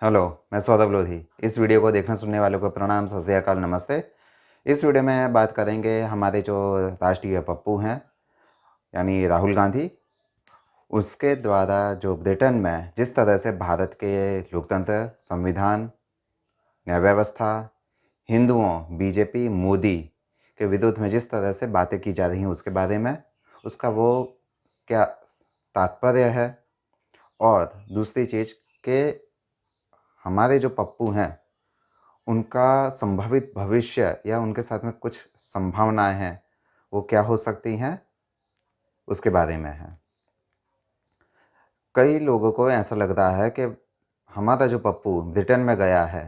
Hello, मैं सौरभ लोधी। इस video को देखने सुनने वालों को प्रणाम, सत श्री अकाल, नमस्ते। इस वीडियो में बात करेंगे हमारे जो राष्ट्रीय पप्पू हैं, यानी राहुल गांधी। उसके द्वारा जो ब्रिटेन में जिस तरह से भारत के लोकतंत्र, संविधान, न्याय व्यवस्था, हिंदुओं, बीजेपी, मोदी के विरुद्ध में जिस तरह से बातें की जा रही हैं, उसके बारे में, उसका वो क्या तात्पर्य है। और दूसरी चीज़ के हमारे जो पप्पू हैं, उनका संभावित भविष्य या उनके साथ में कुछ संभावनाएं हैं, वो क्या हो सकती हैं, उसके बारे में है। कई लोगों को ऐसा लग रहा है कि हमारा जो पप्पू ब्रिटेन में गया है,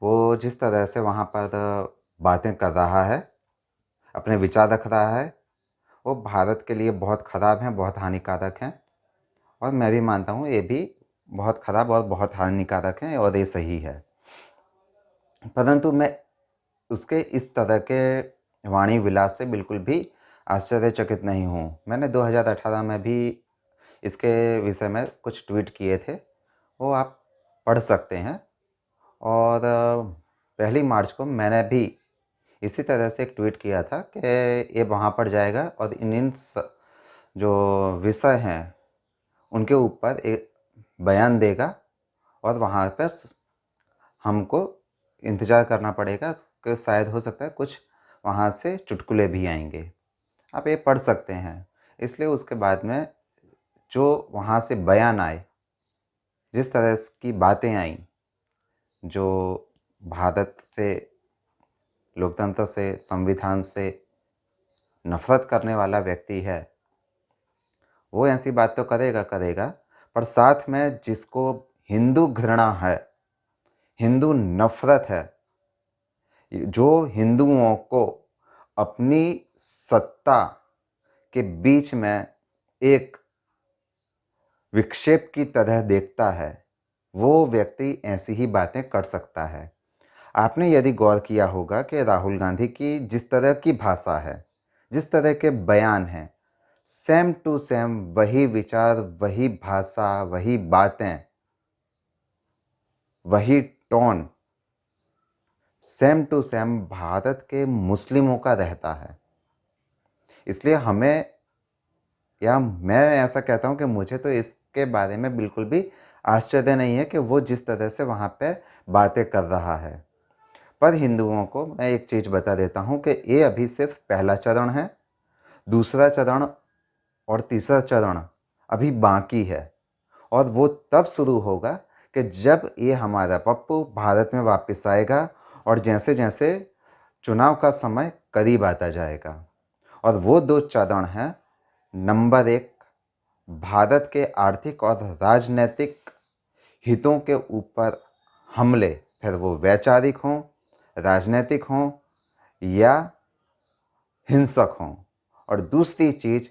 वो जिस तरह से वहाँ पर बातें कर रहा है, अपने विचार रख रहा है, वो भारत के लिए बहुत ख़राब हैं, बहुत हानिकारक हैं। और मैं भी मानता हूँ ये भी बहुत ख़राब और बहुत हानिकारक हैं और ये सही है। परंतु मैं उसके इस तरह के वाणी विलास से बिल्कुल भी आश्चर्यचकित नहीं हूँ। मैंने 2018 में भी इसके विषय में कुछ ट्वीट किए थे, वो आप पढ़ सकते हैं। और 1 मार्च को मैंने भी इसी तरह से एक ट्वीट किया था कि ये वहाँ पर जाएगा और जो विषय हैं उनके ऊपर एक बयान देगा, और वहाँ पर हमको इंतज़ार करना पड़ेगा कि शायद हो सकता है कुछ वहाँ से चुटकुले भी आएंगे। आप ये पढ़ सकते हैं। इसलिए उसके बाद में जो वहाँ से बयान आए, जिस तरह की बातें आईं, जो भारत से, लोकतंत्र से, संविधान से नफ़रत करने वाला व्यक्ति है, वो ऐसी बात तो करेगा करेगा, पर साथ में जिसको हिंदू घृणा है, हिंदू नफ़रत है, जो हिंदुओं को अपनी सत्ता के बीच में एक विक्षेप की तरह देखता है, वो व्यक्ति ऐसी ही बातें कर सकता है। आपने यदि गौर किया होगा कि राहुल गांधी की जिस तरह की भाषा है, जिस तरह के बयान हैं, सेम टू सेम वही विचार, वही भाषा, वही बातें, वही tone same to same Bharat के मुस्लिमों का रहता है। इसलिए हमें, या मैं ऐसा कहता हूं कि मुझे तो इसके बारे में बिल्कुल भी आश्चर्य नहीं है कि वो जिस तरह से वहाँ पे बातें कर रहा है। पर हिंदुओं को मैं एक चीज़ बता देता हूँ कि ये अभी सिर्फ पहला चरण है। दूसरा चरण और तीसरा चरण अभी बाकी है, और वो तब शुरू होगा कि जब ये हमारा पप्पू भारत में वापस आएगा और जैसे जैसे चुनाव का समय करीब आता जाएगा। और वो 2 चरण हैं। नंबर 1, भारत के आर्थिक और राजनीतिक हितों के ऊपर हमले, फिर वो वैचारिक हों, राजनीतिक हों या हिंसक हों। और दूसरी चीज़,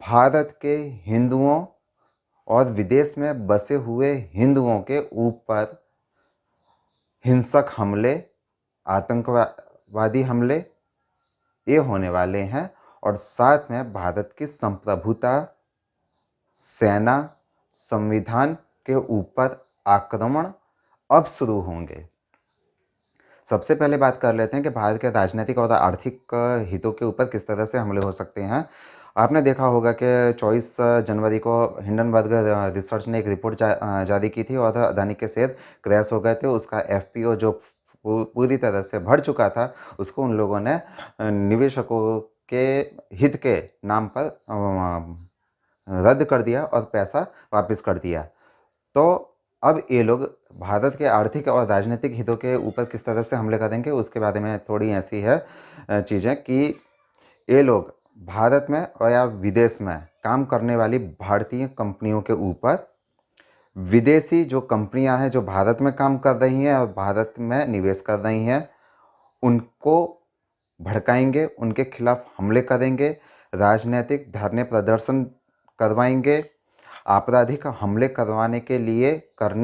भारत के हिंदुओं और विदेश में बसे हुए हिंदुओं के ऊपर हिंसक हमले, आतंकवादी हमले, ये होने वाले हैं। और साथ में भारत की संप्रभुता, सेना, संविधान के ऊपर आक्रमण अब शुरू होंगे। सबसे पहले बात कर लेते हैं कि भारत के राजनीतिक और आर्थिक हितों के ऊपर किस तरह से हमले हो सकते हैं। आपने देखा होगा कि 24 जनवरी को हिंडनबर्ग रिसर्च ने एक रिपोर्ट जारी की थी, और अदानी के शेयर क्रैश हो गए थे। उसका एफपीओ जो पूरी तरह से भर चुका था, उसको उन लोगों ने निवेशकों के हित के नाम पर रद्द कर दिया और पैसा वापस कर दिया। तो अब ये लोग भारत के आर्थिक और राजनीतिक हितों के ऊपर किस तरह से हमले करेंगे, उसके बारे में थोड़ी ऐसी है चीज़ें कि ये लोग भारत में और या विदेश में काम करने वाली भारतीय कंपनियों के ऊपर, विदेशी जो कंपनियां हैं जो भारत में काम कर रही हैं और भारत में निवेश कर रही हैं, उनको भड़काएंगे, उनके खिलाफ हमले करेंगे, राजनीतिक धरने प्रदर्शन करवाएंगे, आपराधिक हमले करने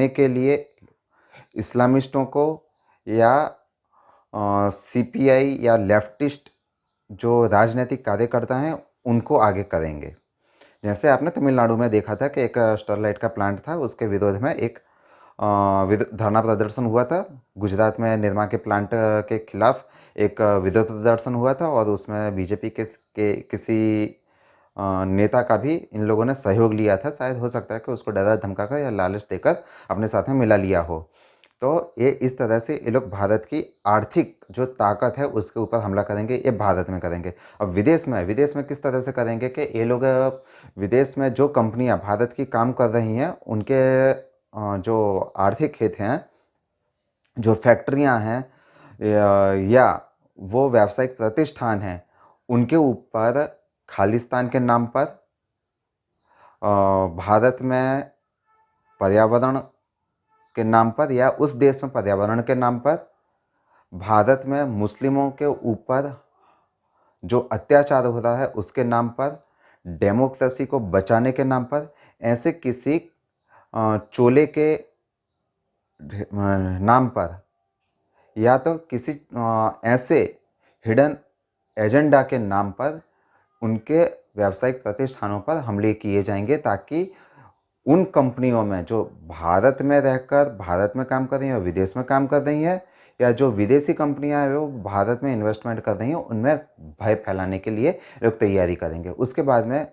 के लिए इस्लामिस्टों को या सीपीआई या लेफ्टिस्ट जो राजनीतिक कार्यकर्ता हैं उनको आगे करेंगे। जैसे आपने तमिलनाडु में देखा था कि एक स्टरलाइट का प्लांट था, उसके विरोध में एक धरना प्रदर्शन हुआ था। गुजरात में निरमा के प्लांट के खिलाफ एक विरोध प्रदर्शन हुआ था और उसमें बीजेपी के किसी नेता का भी इन लोगों ने सहयोग लिया था। शायद हो सकता है कि उसको डरा धमका कर या लालच देकर अपने साथ में मिला लिया हो। तो ये इस तरह से ये लोग भारत की आर्थिक जो ताकत है उसके ऊपर हमला करेंगे, ये भारत में करेंगे। अब विदेश में किस तरह से करेंगे कि ये लोग विदेश में जो कंपनियां भारत की काम कर रही हैं उनके जो आर्थिक हित हैं, जो फैक्ट्रियां हैं या वो व्यावसायिक प्रतिष्ठान हैं, उनके ऊपर खालिस्तान के नाम पर भारत में पर्यावरण के नाम पर या उस देश में पर्यावरण के नाम पर भारत में मुस्लिमों के ऊपर जो अत्याचार हो रहा है उसके नाम पर, डेमोक्रेसी को बचाने के नाम पर, ऐसे किसी चोले के नाम पर या तो किसी ऐसे हिडन एजेंडा के नाम पर उनके व्यावसायिक प्रतिष्ठानों पर हमले किए जाएंगे, ताकि उन कंपनियों में जो भारत में रहकर भारत में काम कर रही हैं और विदेश में काम कर रही हैं, या जो विदेशी कंपनियां हैं वो भारत में इन्वेस्टमेंट कर रही हैं, उनमें भय फैलाने के लिए लोग तैयारी करेंगे। उसके बाद में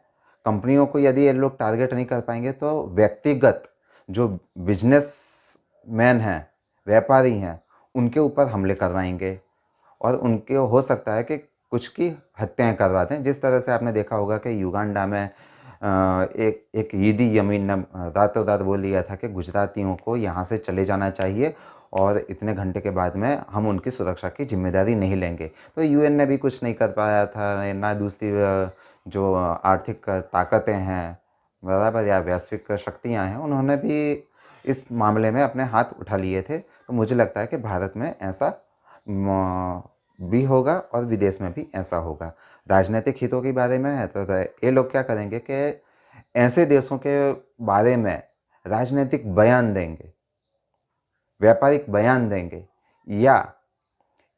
कंपनियों को यदि ये लोग टारगेट नहीं कर पाएंगे तो व्यक्तिगत जो बिजनेस मैन हैं, व्यापारी हैं, उनके ऊपर हमले करवाएंगे और उनके हो सकता है कि कुछ की हत्याएं करवा दें। जिस तरह से आपने देखा होगा कि युगांडा में एक ईदी यमीन ने रातों रात बोल दिया था कि गुजरातियों को यहाँ से चले जाना चाहिए और इतने घंटे के बाद में हम उनकी सुरक्षा की जिम्मेदारी नहीं लेंगे। तो यूएन ने भी कुछ नहीं कर पाया था, ना दूसरी जो आर्थिक ताकतें हैं बराबर या वैश्विक शक्तियाँ हैं, उन्होंने भी इस मामले में अपने हाथ उठा लिए थे। तो मुझे लगता है कि भारत में ऐसा भी होगा और विदेश में भी ऐसा होगा। राजनीतिक हितों के बारे में है तो ये लोग क्या करेंगे कि ऐसे देशों के बारे में राजनीतिक बयान देंगे, व्यापारिक बयान देंगे, या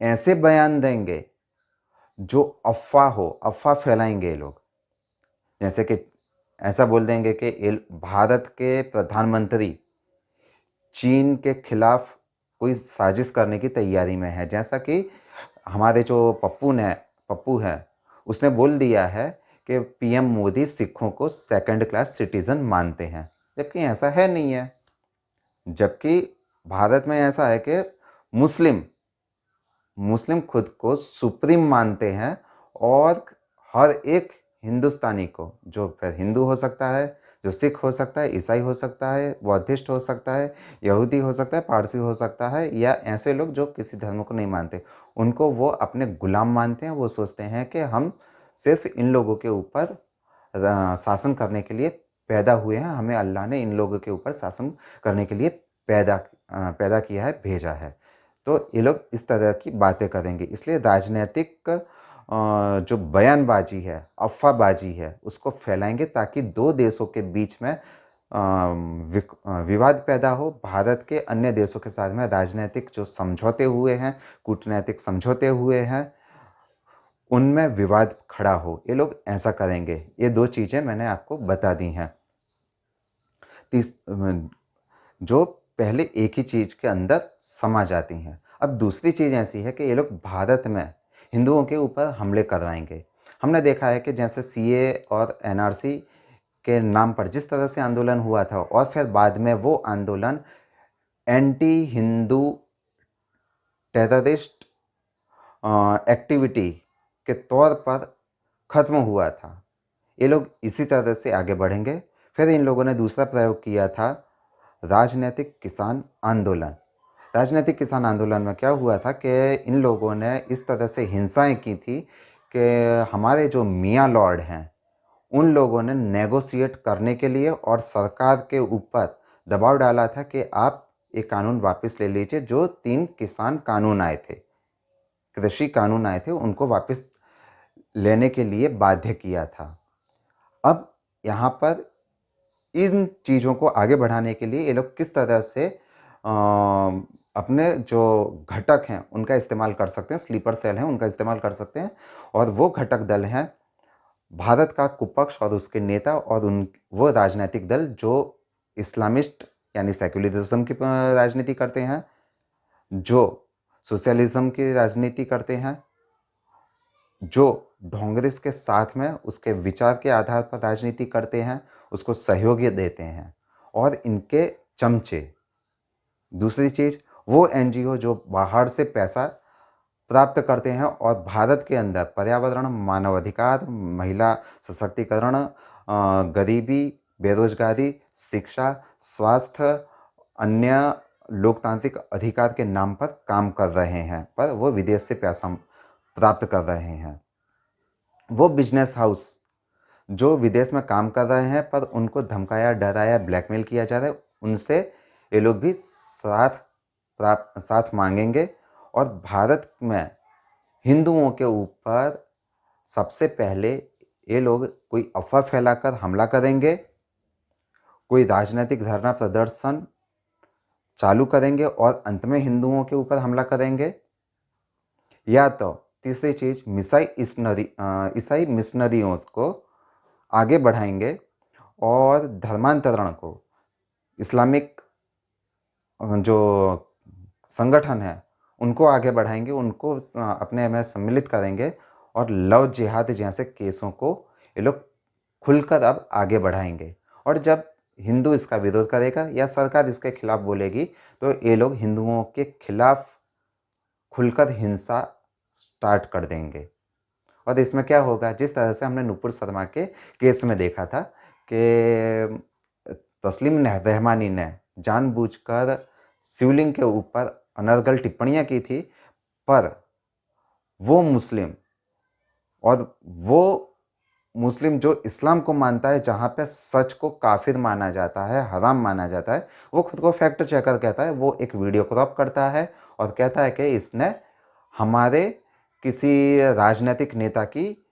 ऐसे बयान देंगे जो अफवाह फैलाएंगे ये लोग। जैसे कि ऐसा बोल देंगे कि भारत के प्रधानमंत्री चीन के खिलाफ कोई साजिश करने की तैयारी में है। जैसा कि हमारे जो पप्पू है उसने बोल दिया है कि पीएम मोदी सिखों को सेकंड क्लास सिटीजन मानते हैं, जबकि ऐसा है नहीं है। जबकि भारत में ऐसा है कि मुस्लिम खुद को सुप्रीम मानते हैं और हर एक हिंदुस्तानी को, जो फिर हिंदू हो सकता है, जो सिख हो सकता है, ईसाई हो सकता है, बौद्धिस्ट हो सकता है, यहूदी हो सकता है, पारसी हो सकता है, या ऐसे लोग जो किसी धर्म को नहीं मानते, उनको वो अपने गुलाम मानते हैं। वो सोचते हैं कि हम सिर्फ इन लोगों के ऊपर शासन करने के लिए पैदा हुए हैं, हमें अल्लाह ने इन लोगों के ऊपर शासन करने के लिए पैदा किया है, भेजा है। तो ये लोग इस तरह की बातें करेंगे। इसलिए राजनीतिक जो बयानबाजी है, अफवाहबाजी है, उसको फैलाएंगे ताकि दो देशों के बीच में विवाद पैदा हो। भारत के अन्य देशों के साथ में राजनीतिक जो समझौते हुए हैं, कूटनैतिक समझौते हुए हैं, उनमें विवाद खड़ा हो। ये लोग ऐसा करेंगे। ये दो चीज़ें मैंने आपको बता दी हैं। जो पहले एक ही चीज़ के अंदर समा जाती हैं। अब दूसरी चीज़ ऐसी है कि ये लोग भारत में हिंदुओं के ऊपर हमले करवाएंगे। हमने देखा है कि जैसे सीए और एनआरसी के नाम पर जिस तरह से आंदोलन हुआ था और फिर बाद में वो आंदोलन एंटी हिंदू टेररिस्ट एक्टिविटी के तौर पर ख़त्म हुआ था। ये लोग इसी तरह से आगे बढ़ेंगे। फिर इन लोगों ने दूसरा प्रयोग किया था राजनीतिक किसान आंदोलन। राजनीतिक किसान आंदोलन में क्या हुआ था कि इन लोगों ने इस तरह से हिंसाएं की थी कि हमारे जो मियाँ लॉर्ड हैं उन लोगों ने नेगोशिएट करने के लिए और सरकार के ऊपर दबाव डाला था कि आप ये कानून वापस ले लीजिए। जो 3 किसान कानून आए थे, कृषि कानून आए थे, उनको वापस लेने के लिए बाध्य किया था। अब यहाँ पर इन चीज़ों को आगे बढ़ाने के लिए ये लोग किस तरह से अपने जो घटक हैं उनका इस्तेमाल कर सकते हैं, स्लीपर सेल हैं उनका इस्तेमाल कर सकते हैं। और वो घटक दल हैं भारत का कुपक्ष और उसके नेता और वो राजनीतिक दल जो इस्लामिस्ट यानी सेक्युलरिज्म की राजनीति करते हैं, जो सोशलिज्म की राजनीति करते हैं, जो ढोंगरेस के साथ में उसके विचार के आधार पर राजनीति करते हैं, उसको सहयोग देते हैं, और इनके चमचे। दूसरी चीज़, वो एनजीओ जो बाहर से पैसा प्राप्त करते हैं और भारत के अंदर पर्यावरण, मानवाधिकार, महिला सशक्तिकरण, गरीबी, बेरोजगारी, शिक्षा, स्वास्थ्य, अन्य लोकतांत्रिक अधिकार के नाम पर काम कर रहे हैं, पर वो विदेश से पैसा प्राप्त कर रहे हैं। वो बिजनेस हाउस जो विदेश में काम कर रहे हैं पर उनको धमकाया, डराया, ब्लैकमेल किया जा रहा है, उनसे ये लोग भी साथ मांगेंगे, और भारत में हिंदुओं के ऊपर सबसे पहले ये लोग कोई अफवाह फैलाकर हमला करेंगे, कोई राजनीतिक धरना प्रदर्शन चालू करेंगे और अंत में हिंदुओं के ऊपर हमला करेंगे, या तो तीसरी चीज़, ईसाई मिशनरियों को आगे बढ़ाएंगे और धर्मांतरण को, इस्लामिक जो संगठन है उनको आगे बढ़ाएंगे, उनको अपने में सम्मिलित करेंगे, और लव जिहाद जैसे केसों को ये लोग खुलकर अब आगे बढ़ाएंगे। और जब हिंदू इसका विरोध करेगा या सरकार इसके खिलाफ बोलेगी, तो ये लोग हिंदुओं के खिलाफ खुलकर हिंसा स्टार्ट कर देंगे। और इसमें क्या होगा, जिस तरह से हमने नुपुर शर्मा के केस में देखा था कि तस्लीम रहमानी ने जानबूझकर शिवलिंग के ऊपर अनर्गल टिप्पणियां की थी, पर वो मुस्लिम जो इस्लाम को मानता है, जहाँ पे सच को काफिर माना जाता है, हराम माना जाता है, वो खुद को फैक्ट चेकर कहता है। वो एक वीडियो क्रॉप करता है और कहता है कि इसने हमारे किसी राजनीतिक नेता की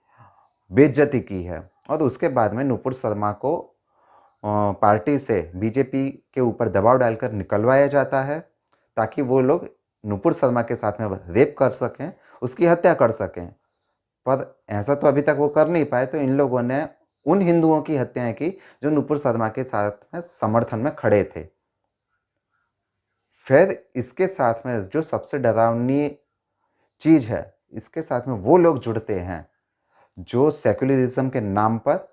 बेइज्जती की है, और उसके बाद में नुपुर शर्मा को पार्टी से बीजेपी के ऊपर दबाव डालकर निकलवाया जाता है, ताकि वो लोग नुपुर शर्मा के साथ में रेप कर सकें, उसकी हत्या कर सकें। पर ऐसा तो अभी तक वो कर नहीं पाए, तो इन लोगों ने उन हिंदुओं की हत्याएं की जो नुपुर शर्मा के साथ में समर्थन में खड़े थे। फिर इसके साथ में जो सबसे डरावनी चीज है, इसके साथ में वो लोग जुड़ते हैं जो सेक्युलरिज्म के नाम पर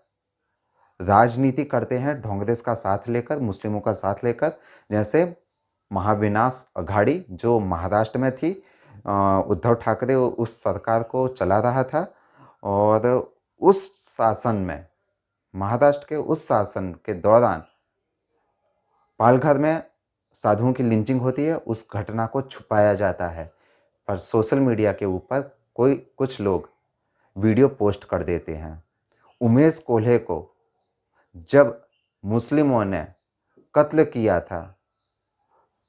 राजनीति करते हैं, ढोंगरेस का साथ लेकर, मुस्लिमों का साथ लेकर, जैसे महाविनाश अघाड़ी जो महाराष्ट्र में थी। उद्धव ठाकरे उस सरकार को चला रहा था, और उस शासन में, महाराष्ट्र के उस शासन के दौरान पालघर में साधुओं की लिंचिंग होती है, उस घटना को छुपाया जाता है, पर सोशल मीडिया के ऊपर कुछ लोग वीडियो पोस्ट कर देते हैं। उमेश कोल्हे को जब मुस्लिमों ने कत्ल किया था,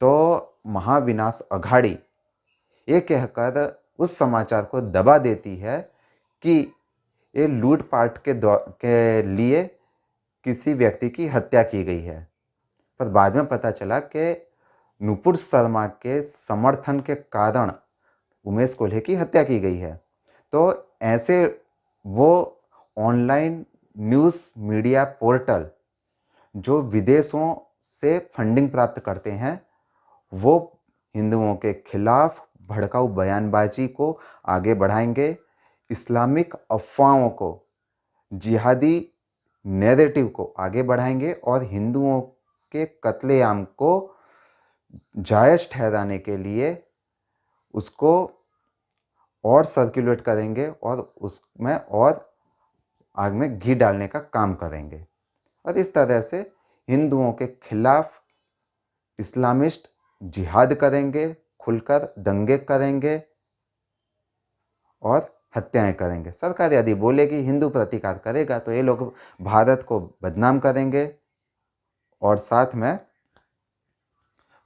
तो महाविनाश अघाड़ी ये कहकर उस समाचार को दबा देती है कि ये लूटपाट के लिए किसी व्यक्ति की हत्या की गई है। पर बाद में पता चला कि नुपुर शर्मा के समर्थन के कारण उमेश कोल्हे की हत्या की गई है। तो ऐसे वो ऑनलाइन न्यूज़ मीडिया पोर्टल जो विदेशों से फंडिंग प्राप्त करते हैं, वो हिंदुओं के खिलाफ भड़काऊ बयानबाजी को आगे बढ़ाएंगे, इस्लामिक अफवाहों को, जिहादी नैरेटिव को आगे बढ़ाएंगे, और हिंदुओं के कत्लेआम को जायज़ ठहराने के लिए उसको और सर्कुलेट करेंगे, और उसमें और आग में घी डालने का काम करेंगे। और इस तरह से हिंदुओं के खिलाफ इस्लामिस्ट जिहाद करेंगे, खुलकर दंगे करेंगे और हत्याएं करेंगे। सरकार यदि बोलेगी, हिंदू प्रतिकार करेगा, तो ये लोग भारत को बदनाम करेंगे और साथ में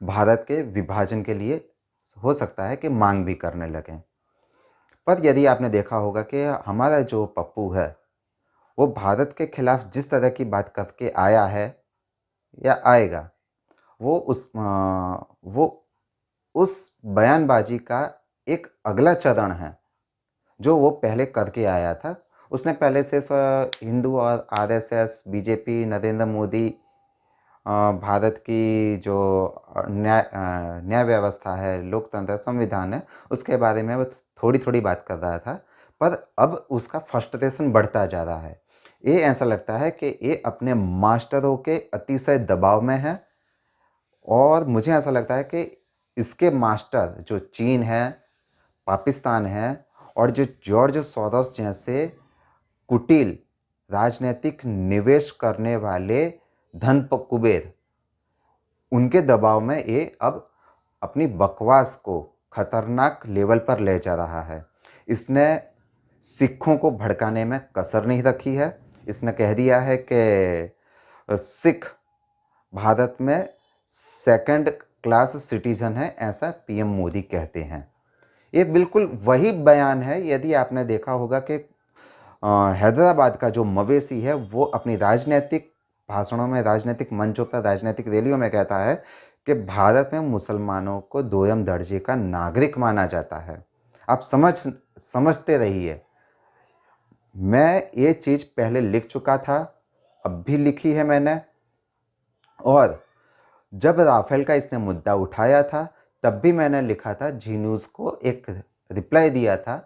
भारत के विभाजन के लिए हो सकता है कि मांग भी करने लगें। पर यदि आपने देखा होगा कि हमारा जो पप्पू है, वो भारत के खिलाफ जिस तरह की बात करके आया है या आएगा, वो उस बयानबाजी का एक अगला चरण है जो वो पहले करके आया था। उसने पहले सिर्फ हिंदू और आरएसएस, बीजेपी, नरेंद्र मोदी भारत की जो न्याय व्यवस्था है, लोकतंत्र, संविधान है, उसके बारे में वो थोड़ी-थोड़ी बात कर रहा था। पर अब उसका फ्रस्ट्रेशन बढ़ता जा रहा है। ये ऐसा लगता है कि ये अपने मास्टरों के अतिशय दबाव में है और मुझे ऐसा लगता है कि इसके मास्टर जो चीन है, पाकिस्तान है और जो जॉर्ज सोरोस जैसे कुटिल राजनैतिक निवेश करने वाले कुबेर, उनके दबाव में ये अब अपनी बकवास को खतरनाक लेवल पर ले जा रहा है। इसने सिखों को भड़काने में कसर नहीं रखी है। इसने कह दिया है कि सिख भारत में सेकंड क्लास सिटीजन है, ऐसा पीएम मोदी कहते हैं। ये बिल्कुल वही बयान है, यदि आपने देखा होगा कि हैदराबाद का जो मवेशी है वो अपनी राजनीतिक भाषणों में, राजनीतिक मंचों पर, राजनीतिक रैलियों में कहता है कि भारत में मुसलमानों को दोयम दर्जे का नागरिक माना जाता है। आप समझते रहिए। मैं ये चीज़ पहले लिख चुका था, अब भी लिखी है मैंने। और जब राफेल का इसने मुद्दा उठाया था तब भी मैंने लिखा था, जी न्यूज़ को एक रिप्लाई दिया था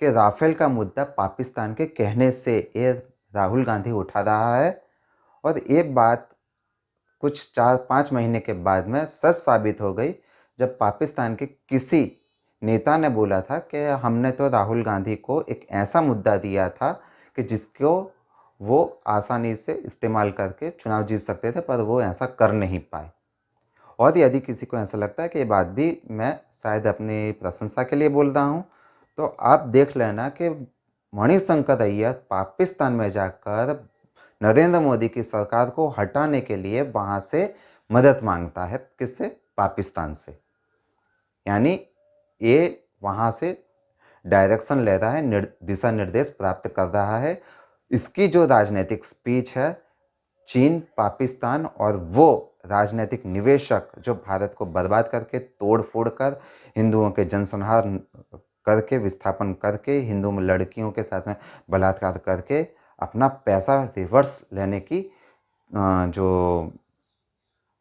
कि राफेल का मुद्दा पाकिस्तान के कहने से ये राहुल गांधी उठा रहा है और ये बात कुछ 4-5 महीने के बाद में सच साबित हो गई, जब पाकिस्तान के किसी नेता ने बोला था कि हमने तो राहुल गांधी को एक ऐसा मुद्दा दिया था कि जिसको वो आसानी से इस्तेमाल करके चुनाव जीत सकते थे, पर वो ऐसा कर नहीं पाए। और यदि किसी को ऐसा लगता है कि ये बात भी मैं शायद अपनी प्रशंसा के लिए बोल रहा हूँ, तो आप देख लेना कि मणिशंकर अय्यर पाकिस्तान में जाकर नरेंद्र मोदी की सरकार को हटाने के लिए वहाँ से मदद मांगता है। किससे? पाकिस्तान से। यानी ये वहाँ से डायरेक्शन ले रहा है, दिशा निर्देश प्राप्त कर रहा है। इसकी जो राजनीतिक स्पीच है, चीन, पाकिस्तान और वो राजनीतिक निवेशक जो भारत को बर्बाद करके, तोड़ फोड़ कर, हिंदुओं के जनसंहार करके, विस्थापन करके, हिंदू लड़कियों के साथ में बलात्कार करके अपना पैसा रिवर्स लेने की जो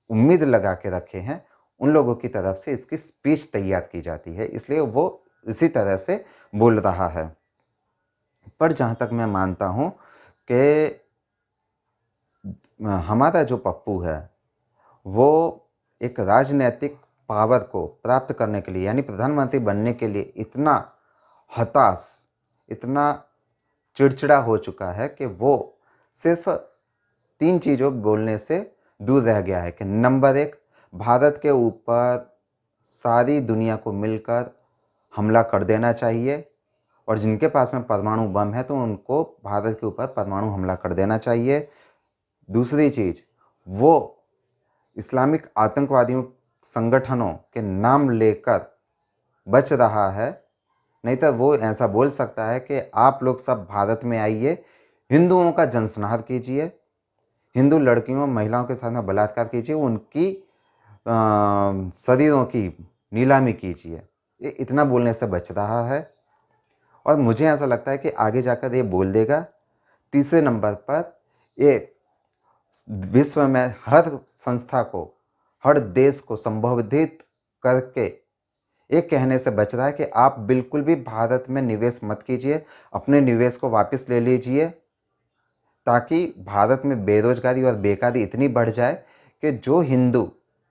उम्मीद लगा के रखे हैं, उन लोगों की तरफ से इसकी स्पीच तैयार की जाती है, इसलिए वो इसी तरह से बोल रहा है। पर जहाँ तक मैं मानता हूँ कि हमारा जो पप्पू है वो एक राजनैतिक पावर को प्राप्त करने के लिए, यानी प्रधानमंत्री बनने के लिए इतना हताश, इतना चिड़चिड़ा हो चुका है कि वो सिर्फ 3 चीज़ों बोलने से दूर रह गया है कि नंबर 1, भारत के ऊपर सारी दुनिया को मिलकर हमला कर देना चाहिए और जिनके पास में परमाणु बम है तो उनको भारत के ऊपर परमाणु हमला कर देना चाहिए। दूसरी चीज़, वो इस्लामिक आतंकवादियों संगठनों के नाम लेकर बच रहा है, नहीं तो वो ऐसा बोल सकता है कि आप लोग सब भारत में आइए, हिंदुओं का जनसंहार कीजिए, हिंदू लड़कियों, महिलाओं के साथ में बलात्कार कीजिए, उनकी शरीरों की नीलामी कीजिए। ये इतना बोलने से बच रहा है और मुझे ऐसा लगता है कि आगे जाकर ये बोल देगा। तीसरे नंबर पर ये विश्व में हर संस्था को, हर देश को संबोधित करके एक कहने से बच रहा है कि आप बिल्कुल भी भारत में निवेश मत कीजिए, अपने निवेश को वापस ले लीजिए, ताकि भारत में बेरोजगारी और बेकारी इतनी बढ़ जाए कि जो हिंदू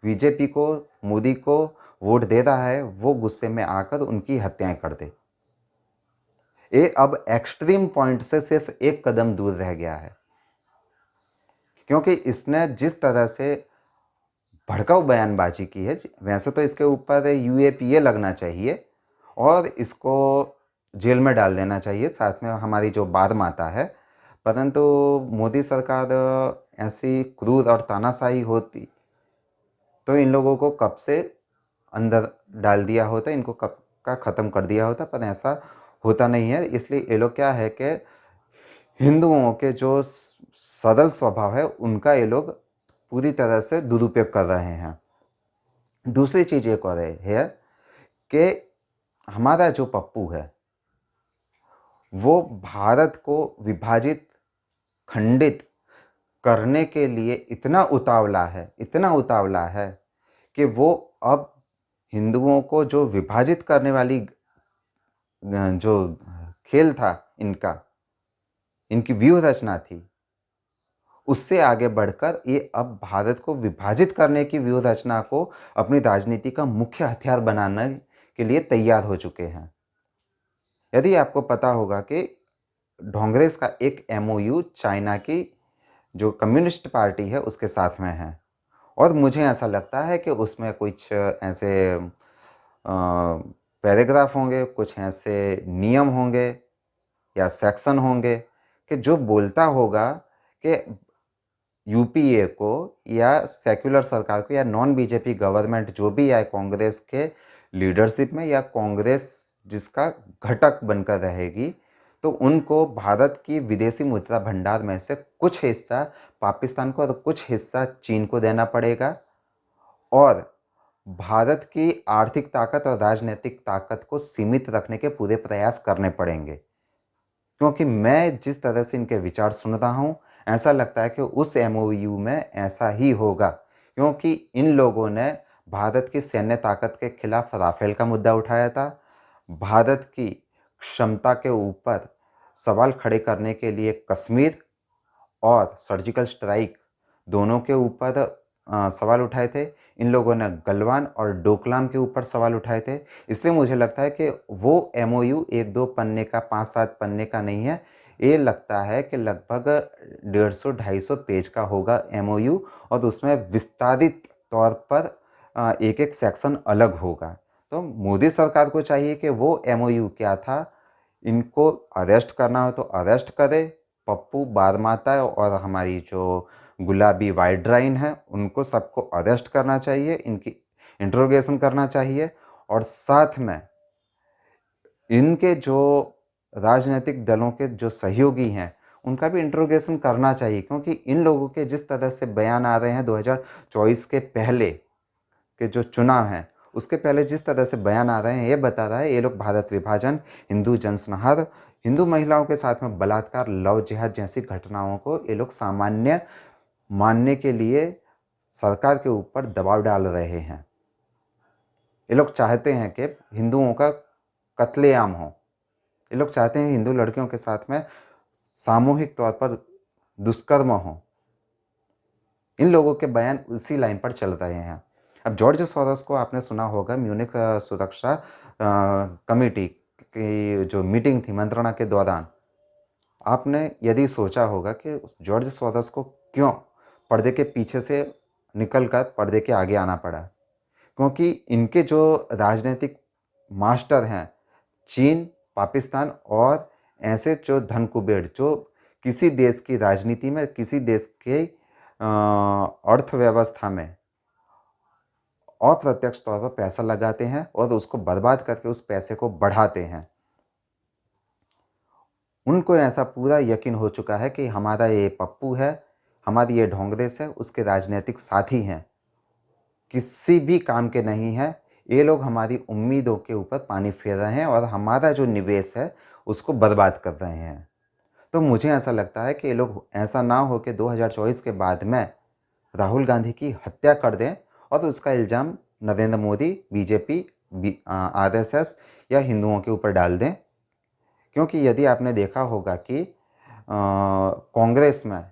बीजेपी को, मोदी को वोट दे रहा है, वो गुस्से में आकर उनकी हत्याएं कर दे। ये अब एक्सट्रीम पॉइंट से सिर्फ एक कदम दूर रह गया है, क्योंकि इसने जिस तरह से भड़काऊ बयानबाजी की है, वैसे तो इसके ऊपर यूएपीए लगना चाहिए और इसको जेल में डाल देना चाहिए, साथ में हमारी जो बार माता है। परंतु मोदी सरकार ऐसी क्रूर और तानाशाही होती तो इन लोगों को कब से अंदर डाल दिया होता, इनको कब का ख़त्म कर दिया होता, पर ऐसा होता नहीं है। इसलिए ये लोग क्या है कि हिंदुओं के जो सरल स्वभाव है उनका ये लोग पूरी तरह से दुरुपयोग कर रहे हैं। दूसरी चीज़ एक और है कि हमारा जो पप्पू है वो भारत को विभाजित, खंडित करने के लिए इतना उतावला है कि वो अब हिंदुओं को जो विभाजित करने वाली जो खेल था इनका, इनकी व्यूह रचना थी, उससे आगे बढ़कर ये अब भारत को विभाजित करने की व्यूह रचना को अपनी राजनीति का मुख्य हथियार बनाने के लिए तैयार हो चुके हैं। यदि आपको पता होगा कि कांग्रेस का एक एमओयू चाइना की जो कम्युनिस्ट पार्टी है उसके साथ में है, और मुझे ऐसा लगता है कि उसमें कुछ ऐसे पैराग्राफ होंगे, कुछ ऐसे नियम होंगे या सेक्शन होंगे कि जो बोलता होगा कि यूपीए को या सेक्युलर सरकार को या नॉन बीजेपी गवर्नमेंट जो भी आए कांग्रेस के लीडरशिप में, या कांग्रेस जिसका घटक बनकर रहेगी, तो उनको भारत की विदेशी मुद्रा भंडार में से कुछ हिस्सा पाकिस्तान को और कुछ हिस्सा चीन को देना पड़ेगा, और भारत की आर्थिक ताकत और राजनीतिक ताकत को सीमित रखने के पूरे प्रयास करने पड़ेंगे। क्योंकि मैं जिस तरह से इनके विचार सुन रहा हूँ, ऐसा लगता है कि उस एमओयू में ऐसा ही होगा, क्योंकि इन लोगों ने भारत की सैन्य ताकत के खिलाफ राफेल का मुद्दा उठाया था, भारत की क्षमता के ऊपर सवाल खड़े करने के लिए कश्मीर और सर्जिकल स्ट्राइक दोनों के ऊपर सवाल उठाए थे। इन लोगों ने गलवान और डोकलाम के ऊपर सवाल उठाए थे। इसलिए मुझे लगता है कि वो एमओयू 1-2 पन्ने का, 5-7 पन्ने का नहीं है। ये लगता है कि लगभग 150-250 पेज का होगा एमओयू, और उसमें विस्तारित तौर पर एक-एक सेक्शन अलग होगा। तो मोदी सरकार को चाहिए कि वो एमओयू क्या था, इनको अरेस्ट करना हो तो अरेस्ट करे, पप्पू, बारमाता और हमारी जो गुलाबी वाइड्राइन है उनको सबको अरेस्ट करना चाहिए, इनकी इंट्रोगेशन करना चाहिए, और साथ में इनके जो राजनीतिक दलों के जो सहयोगी हैं उनका भी इंट्रोगेशन करना चाहिए, क्योंकि इन लोगों के जिस तरह से बयान आ रहे हैं 2024 के पहले के जो चुनाव हैं उसके पहले जिस तरह से बयान आ रहे हैं, ये बता रहा है ये लोग भारत विभाजन, हिंदू जनसंहार, हिंदू महिलाओं के साथ में बलात्कार, लव जिहाद जैसी घटनाओं को ये लोग सामान्य मानने के लिए सरकार के ऊपर दबाव डाल रहे हैं। ये लोग चाहते हैं कि हिंदुओं का कत्लेआम हो, ये लोग चाहते हैं हिंदू लड़कियों के साथ में सामूहिक तौर पर दुष्कर्म हो। इन लोगों के बयान उसी लाइन पर चल रहे हैं। अब जॉर्ज सोरोस को आपने सुना होगा, म्यूनिख सुरक्षा कमेटी की जो मीटिंग थी मंत्रणा के दौरान, आपने यदि सोचा होगा कि जॉर्ज सोरोस को क्यों पर्दे के पीछे से निकलकर पर्दे के आगे आना पड़ा, क्योंकि इनके जो राजनीतिक मास्टर हैं चीन, पाकिस्तान और ऐसे जो धन कुबेर जो किसी देश की राजनीति में, किसी देश के अर्थव्यवस्था में अप्रत्यक्ष तौर पर पैसा लगाते हैं और उसको बर्बाद करके उस पैसे को बढ़ाते हैं। उनको ऐसा पूरा यकीन हो चुका है कि हमारा ये पप्पू है, हमारी ये कांग्रेस है, उसके राजनीतिक साथी हैं, किसी भी काम के नहीं हैं। ये लोग हमारी उम्मीदों के ऊपर पानी फेर रहे हैं और हमारा जो निवेश है उसको बर्बाद कर रहे हैं। तो मुझे ऐसा लगता है कि ये लोग ऐसा ना हो कि 2024 के बाद में राहुल गांधी की हत्या कर दें और उसका इल्ज़ाम नरेंद्र मोदी, बीजेपी, आरएसएस या हिंदुओं के ऊपर डाल दें। क्योंकि यदि आपने देखा होगा कि कांग्रेस में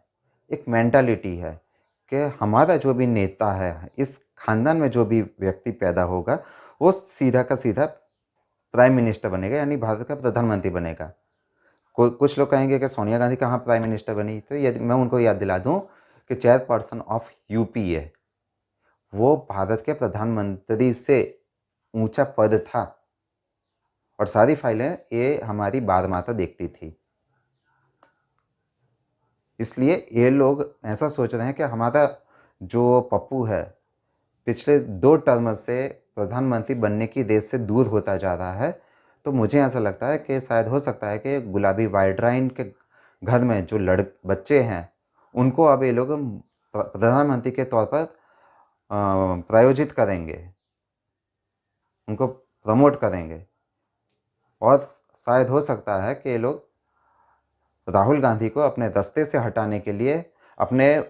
एक मेंटालिटी है कि हमारा जो भी नेता है, इस खानदान में जो भी व्यक्ति पैदा होगा वो सीधा का सीधा प्राइम मिनिस्टर बनेगा, यानी भारत का प्रधानमंत्री बनेगा। कुछ लोग कहेंगे कि सोनिया गांधी कहाँ प्राइम मिनिस्टर बनी, तो यदि मैं उनको याद दिला दूं कि चेयरपर्सन ऑफ यूपीए वो भारत के प्रधानमंत्री से ऊंचा पद था, और सारी फाइलें ये हमारी बार माता देखती थी। इसलिए ये लोग ऐसा सोच रहे हैं कि हमारा जो पप्पू है पिछले 2 टर्म से प्रधानमंत्री बनने की रेस से दूर होता जा रहा है। तो मुझे ऐसा लगता है कि शायद हो सकता है कि गुलाबी वाइड्राइन के घर में जो बच्चे हैं उनको अब ये लोग प्रधानमंत्री के तौर पर प्रायोजित करेंगे, उनको प्रमोट करेंगे, और शायद हो सकता है कि ये लोग राहुल गांधी को अपने रास्ते से हटाने के लिए अपने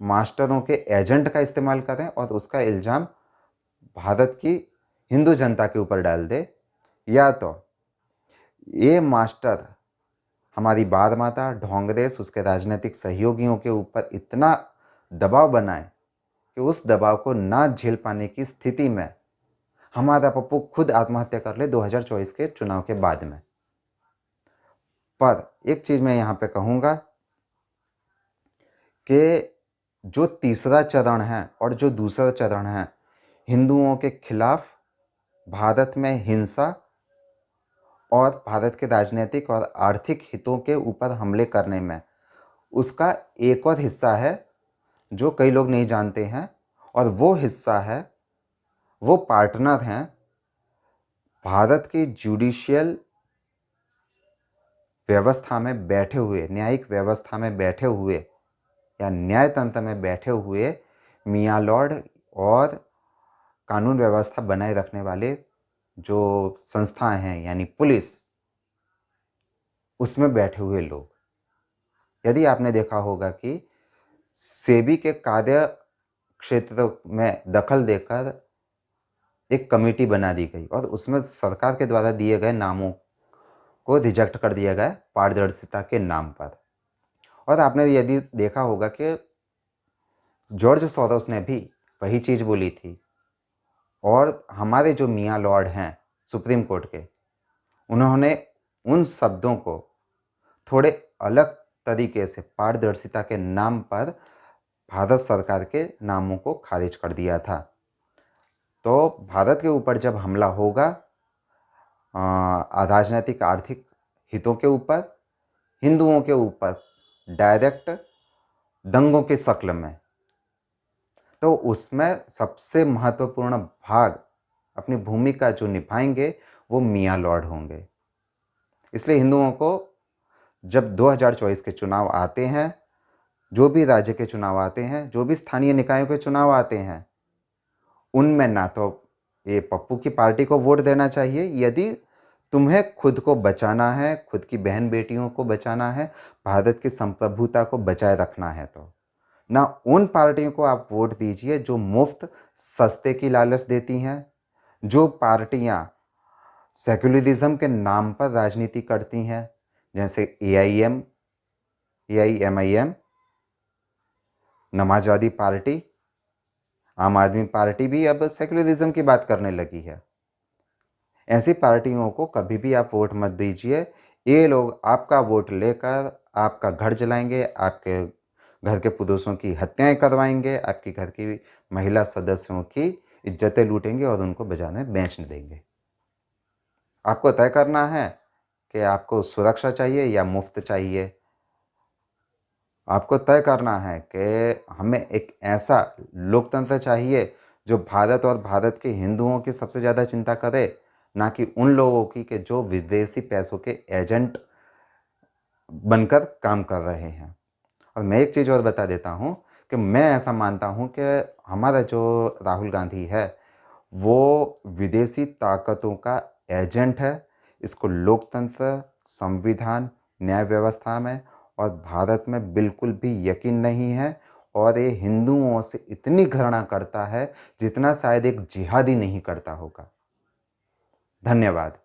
मास्टरों के एजेंट का इस्तेमाल करें और उसका इल्ज़ाम भारत की हिंदू जनता के ऊपर डाल दे, या तो ये मास्टर हमारी बार माता, ढोंगदेश, उसके राजनीतिक सहयोगियों के ऊपर इतना दबाव बनाए कि उस दबाव को ना झेल पाने की स्थिति में हमारा पप्पू खुद आत्महत्या कर ले 2024 के चुनाव के बाद में। पर एक चीज़ मैं यहाँ पे कहूँगा कि जो तीसरा चरण है और जो दूसरा चरण है, हिंदुओं के खिलाफ भारत में हिंसा और भारत के राजनीतिक और आर्थिक हितों के ऊपर हमले करने में, उसका एक और हिस्सा है जो कई लोग नहीं जानते हैं, और वो हिस्सा है, वो पार्टनर हैं भारत की जुडिशियल व्यवस्था में बैठे हुए, न्यायिक व्यवस्था में बैठे हुए या न्यायतंत्र में बैठे हुए मियाँ लॉर्ड और कानून व्यवस्था बनाए रखने वाले जो संस्थाएं हैं, यानी पुलिस, उसमें बैठे हुए लोग। यदि आपने देखा होगा कि सेबी के कार्य क्षेत्र में दखल देकर एक कमेटी बना दी गई और उसमें सरकार के द्वारा दिए गए नामों को रिजेक्ट कर दिया गया पारदर्शिता के नाम पर। और आपने यदि देखा होगा कि जॉर्ज सोरोस ने भी वही चीज़ बोली थी, और हमारे जो मियाँ लॉर्ड हैं सुप्रीम कोर्ट के, उन्होंने उन शब्दों को थोड़े अलग तरीके से पारदर्शिता के नाम पर भारत सरकार के नामों को खारिज कर दिया था। तो भारत के ऊपर जब हमला होगा राजनीतिक आर्थिक हितों के ऊपर, हिंदुओं के ऊपर डायरेक्ट दंगों की शक्ल में, तो उसमें सबसे महत्वपूर्ण भाग अपनी भूमिका जो निभाएंगे वो मियाँ लॉर्ड होंगे। इसलिए हिंदुओं को जब 2024 के चुनाव आते हैं, जो भी राज्य के चुनाव आते हैं, जो भी स्थानीय निकायों के चुनाव आते हैं, उनमें ना तो ये पप्पू की पार्टी को वोट देना चाहिए यदि तुम्हें खुद को बचाना है, खुद की बहन बेटियों को बचाना है, भारत की संप्रभुता को बचाए रखना है, तो ना उन पार्टियों को आप वोट दीजिए जो मुफ्त सस्ते की लालच देती हैं, जो पार्टियां सेक्युलरिज्म के नाम पर राजनीति करती हैं, जैसे एआईएम, एआईएमआईएम, नमाजवादी पार्टी, आम आदमी पार्टी भी अब सेक्युलरिज्म की बात करने लगी है। ऐसी पार्टियों को कभी भी आप वोट मत दीजिए। ये लोग आपका वोट लेकर आपका घर जलाएंगे, आपके घर के पुरुषों की हत्याएं करवाएंगे, आपकी घर की महिला सदस्यों की इज्जतें लूटेंगे और उनको बाजार में बेचने देंगे। आपको तय करना है कि आपको सुरक्षा चाहिए या मुफ्त चाहिए। आपको तय करना है कि हमें एक ऐसा लोकतंत्र चाहिए जो भारत और भारत के हिंदुओं की सबसे ज़्यादा चिंता करे, ना कि उन लोगों की कि जो विदेशी पैसों के एजेंट बनकर काम कर रहे हैं। और मैं एक चीज़ और बता देता हूँ कि मैं ऐसा मानता हूँ कि हमारा जो राहुल गांधी है वो विदेशी ताकतों का एजेंट है। इसको लोकतंत्र, संविधान, न्याय व्यवस्था में और भारत में बिल्कुल भी यकीन नहीं है, और ये हिंदुओं से इतनी घृणा करता है जितना शायद एक जिहादी नहीं करता होगा। धन्यवाद।